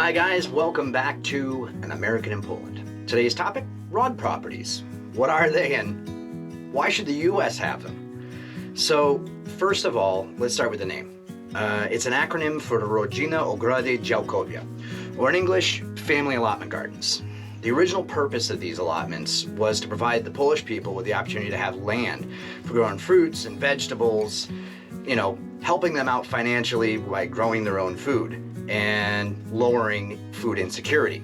Hi guys, welcome back to An American in Poland. Today's topic, R.O.D properties. What are they and why should the US have them? So first of all, let's start with the name. It's an acronym for Rodzina Ogrody Działkowe, or in English, Family Allotment Gardens. The original purpose of these allotments was to provide the Polish people with the opportunity to have land for growing fruits and vegetables, helping them out financially by growing their own food and lowering food insecurity.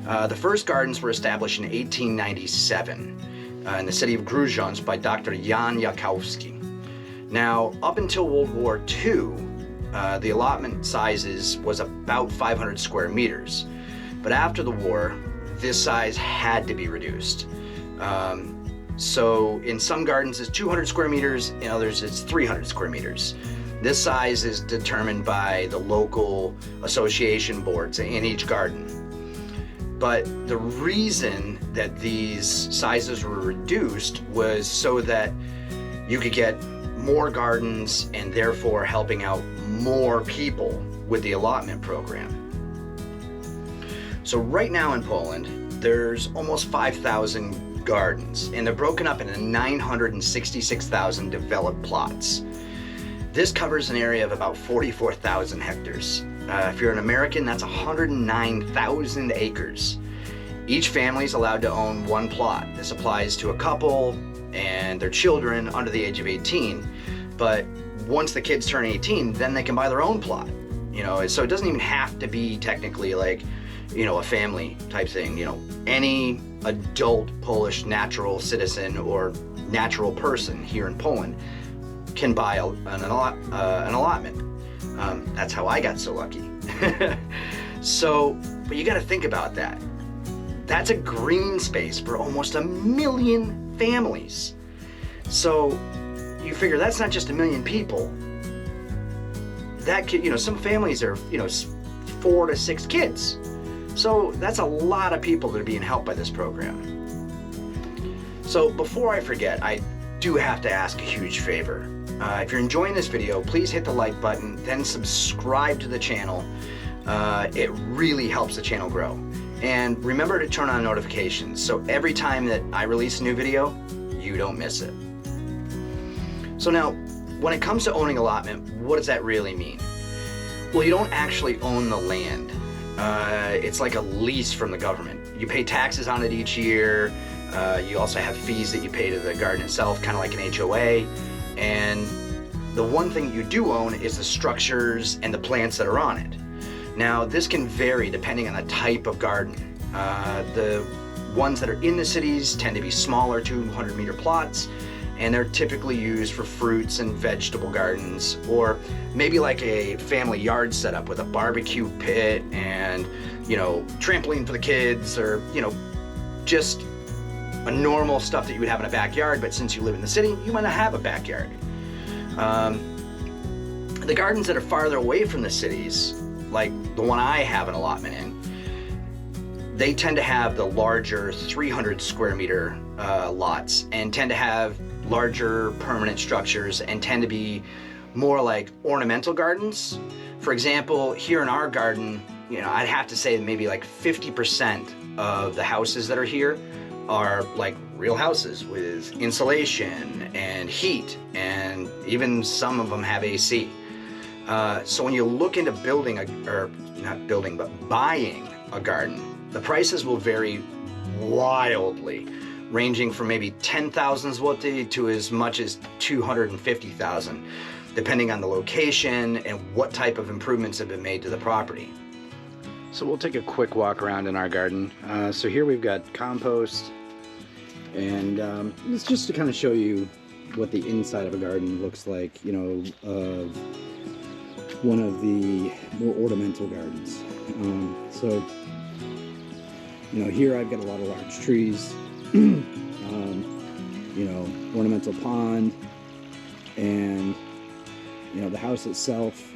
The first gardens were established in 1897 in the city of Grudziądz by Dr. Jan Jakowski. Now, up until World War II, the allotment sizes was about 500 square meters. But after the war, this size had to be reduced. So in some gardens it's 200 square meters, in others it's 300 square meters. This size is determined by the local association boards in each garden. But the reason that these sizes were reduced was so that you could get more gardens and therefore helping out more people with the allotment program. So right now in Poland, there's almost 5,000 gardens, and they're broken up into 966,000 developed plots. This covers an area of about 44,000 hectares. If you're an American, that's 109,000 acres. Each family is allowed to own one plot. This applies to a couple and their children under the age of 18. But once the kids turn 18, then they can buy their own plot. So it doesn't even have to be technically like, a family type thing. Any adult Polish natural citizen or natural person here in Poland can buy an allotment. That's how I got so lucky. But you got to think about that. That's a green space for almost 1 million families. So you figure that's not just 1 million people. That could, some families are, 4 to 6 kids. So that's a lot of people that are being helped by this program. So before I forget, I do have to ask a huge favor. If you're enjoying this video, please hit the like button, then subscribe to the channel. It really helps the channel grow. And remember to turn on notifications, so every time that I release a new video, you don't miss it. So now, when it comes to owning allotment, what does that really mean? Well, you don't actually own the land. It's like a lease from the government. You pay taxes on it each year. You also have fees that you pay to the garden itself, kind of like an HOA. And the one thing you do own is the structures and the plants that are on it. Now, this can vary depending on the type of garden. The ones that are in the cities tend to be smaller 200-meter plots, and they're typically used for fruits and vegetable gardens, or maybe like a family yard setup with a barbecue pit and, trampoline for the kids, or, just a normal stuff that you would have in a backyard, but since you live in the city, you might not have a backyard. The gardens that are farther away from the cities, like the one I have an allotment in, they tend to have the larger 300 square meter lots and tend to have larger permanent structures and tend to be more like ornamental gardens. For example, here in our garden, I'd have to say maybe like 50% of the houses that are here are like real houses with insulation and heat, and even some of them have AC. So when you look into buying a garden, the prices will vary wildly, ranging from maybe 10,000 zloty to as much as 250,000, depending on the location and what type of improvements have been made to the property. So we'll take a quick walk around in our garden. So here we've got compost, and it's just to kind of show you what the inside of a garden looks like, one of the more ornamental gardens. Here I've got a lot of large trees, ornamental pond, and the house itself,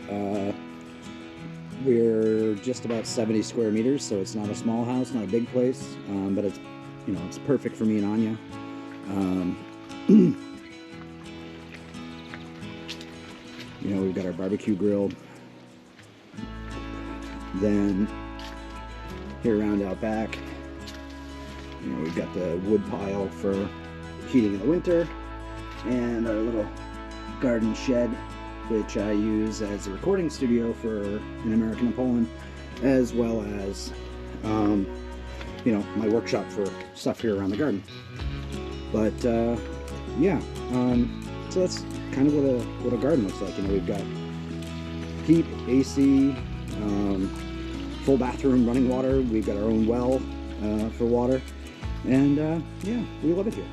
we're just about 70 square meters, so it's not a small house, not a big place, but it's it's perfect for me and Anya. We've got our barbecue grill. Then Here around out back, you know, we've got the wood pile for heating in the winter, and our little garden shed, which I use as a recording studio for An American in Poland, as well as, you know, my workshop for stuff here around the garden. But yeah, so that's kind of what a garden looks like. You know, we've got heat, AC, full bathroom, running water. We've got our own well for water, and yeah, we love it here.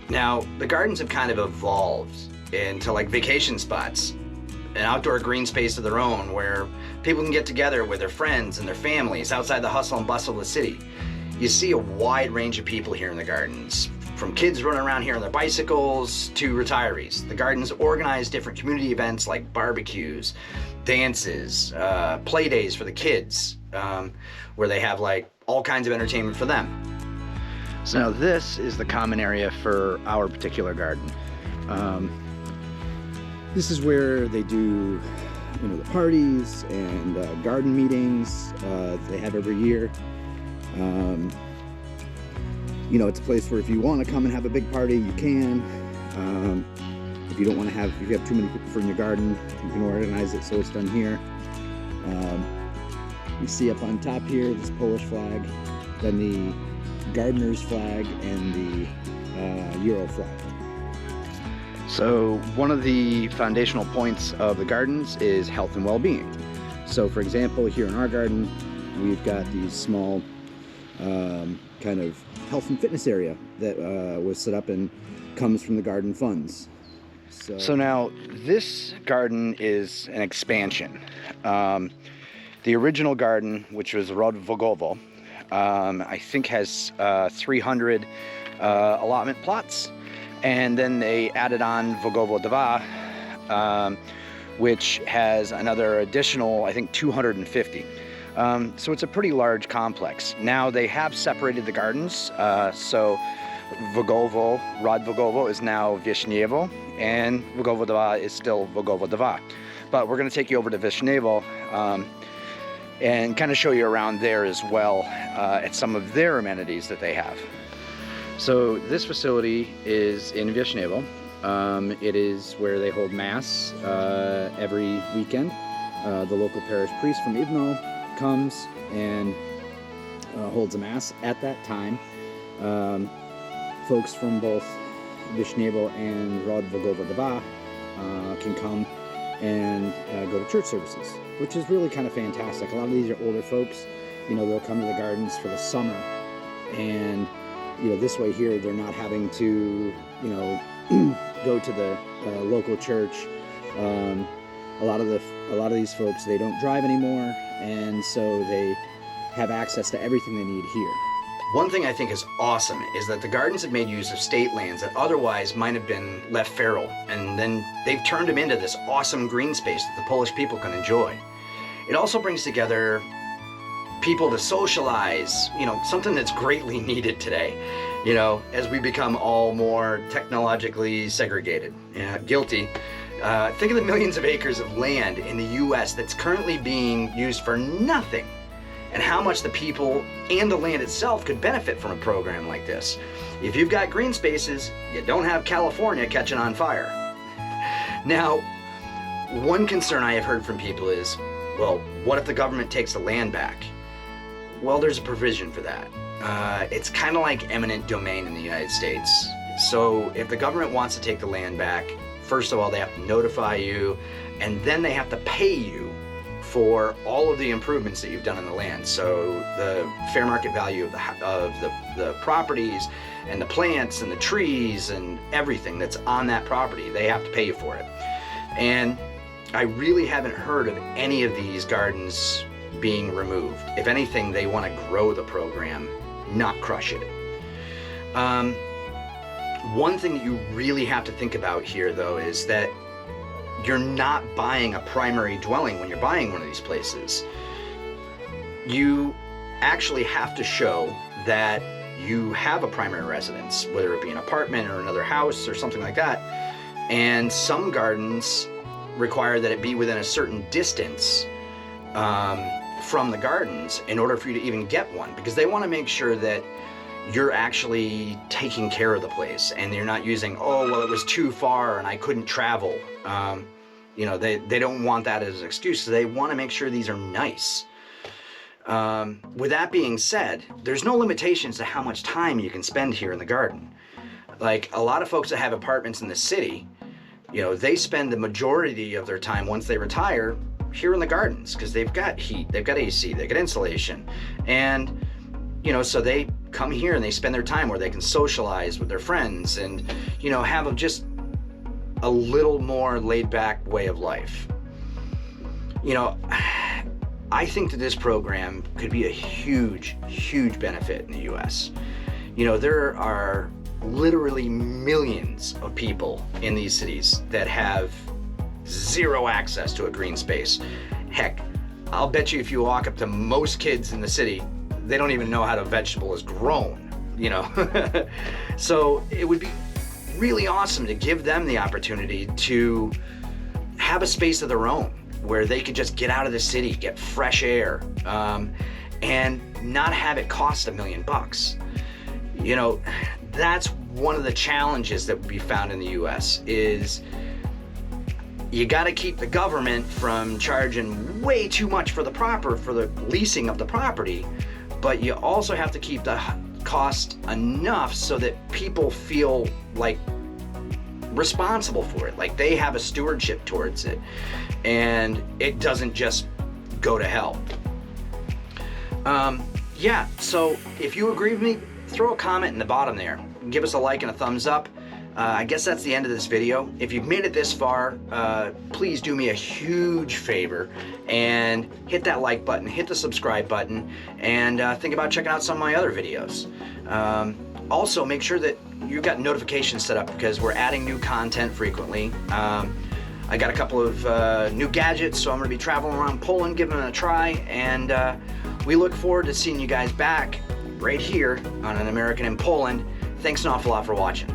Now, the gardens have kind of evolved into like vacation spots, an outdoor green space of their own where people can get together with their friends and their families outside the hustle and bustle of the city. You see a wide range of people here in the gardens, from kids running around here on their bicycles to retirees. The gardens organize different community events like barbecues, dances, play days for the kids, where they have like all kinds of entertainment for them. So now this is the common area for our particular garden. This is where they do, you know, the parties and garden meetings they have every year. You know, it's a place where if you want to come and have a big party, you can. If you don't want to have, if you have too many people for in your garden, you can organize it so it's done here. You see up on top here this Polish flag, then the gardener's flag, and the Euro flag. So one of the foundational points of the gardens is health and well-being. So for example, here in our garden, we've got these small kind of health and fitness area that was set up and comes from the garden funds. So now this garden is an expansion. The original garden, which was R.O.D, I think has 300 allotment plots. And then they added on Vogovo 2, which has another additional, I think, 250. So it's a pretty large complex. Now they have separated the gardens. So Vogovo, R.O.D Vogovo is now Wiśniewo, and Vogovo 2 is still Vogovo 2. But we're going to take you over to Wiśniewo and kind of show you around there as well at some of their amenities that they have. So this facility is in Wiśniewo. It is where they hold Mass every weekend. The local parish priest from Ibno comes and holds a Mass at that time. Folks from both Wiśniewo and R.O.D Vogovo 2 can come and go to church services, which is really kind of fantastic. A lot of these are older folks. You know, they'll come to the gardens for the summer, and you know, this way here, they're not having to, you know, go to the local church. A lot of these folks, they don't drive anymore, and so they have access to everything they need here. One thing I think is awesome is that the gardens have made use of state lands that otherwise might have been left feral, and then they've turned them into this awesome green space that the Polish people can enjoy. It also brings together people to socialize, you know, something that's greatly needed today, you know, as we become all more technologically segregated. Yeah, guilty. Think of the millions of acres of land in the US that's currently being used for nothing, and how much the people and the land itself could benefit from a program like this. If you've got green spaces, you don't have California catching on fire. Now, one concern I have heard from people is, well, what if the government takes the land back? Well, there's a provision for that. It's kind of like eminent domain in the United States. So if the government wants to take the land back, first of all, they have to notify you, and then they have to pay you for all of the improvements that you've done in the land. So the fair market value of the properties and the plants and the trees and everything that's on that property, they have to pay you for it. And I really haven't heard of any of these gardens being removed. If anything, they want to grow the program, not crush it. One thing that you really have to think about here, though, is that you're not buying a primary dwelling when you're buying one of these places. You actually have to show that you have a primary residence, whether it be an apartment or another house or something like that. And some gardens require that it be within a certain distance from the gardens in order for you to even get one, because they want to make sure that you're actually taking care of the place and you're not using, oh, well, it was too far and I couldn't travel. You know, they don't want that as an excuse. So they want to make sure these are nice. With that being said, there's no limitations to how much time you can spend here in the garden. Like a lot of folks that have apartments in the city, you know, they spend the majority of their time once they retire here in the gardens because they've got heat, they've got AC, they've got insulation. And, you know, so they come here and they spend their time where they can socialize with their friends and, you know, have just a little more laid back way of life. You know, I think that this program could be a huge, huge benefit in the US. You know, there are literally millions of people in these cities that have zero access to a green space. Heck, I'll bet you if you walk up to most kids in the city, they don't even know how a vegetable is grown, you know? So it would be really awesome to give them the opportunity to have a space of their own where they could just get out of the city, get fresh air, and not have it cost $1 million. You know, that's one of the challenges that would be found in the US is you got to keep the government from charging way too much for the leasing of the property, but you also have to keep the cost enough so that people feel like responsible for it, like they have a stewardship towards it, and it doesn't just go to hell. Yeah, so if you agree with me, throw a comment in the bottom there. Give us a like and a thumbs up. I guess that's the end of this video. If you've made it this far, please do me a huge favor and hit that like button, hit the subscribe button, and think about checking out some of my other videos. Also, make sure that you've got notifications set up because we're adding new content frequently. I got a couple of new gadgets, so I'm going to be traveling around Poland, giving it a try, and we look forward to seeing you guys back right here on An American in Poland. Thanks an awful lot for watching.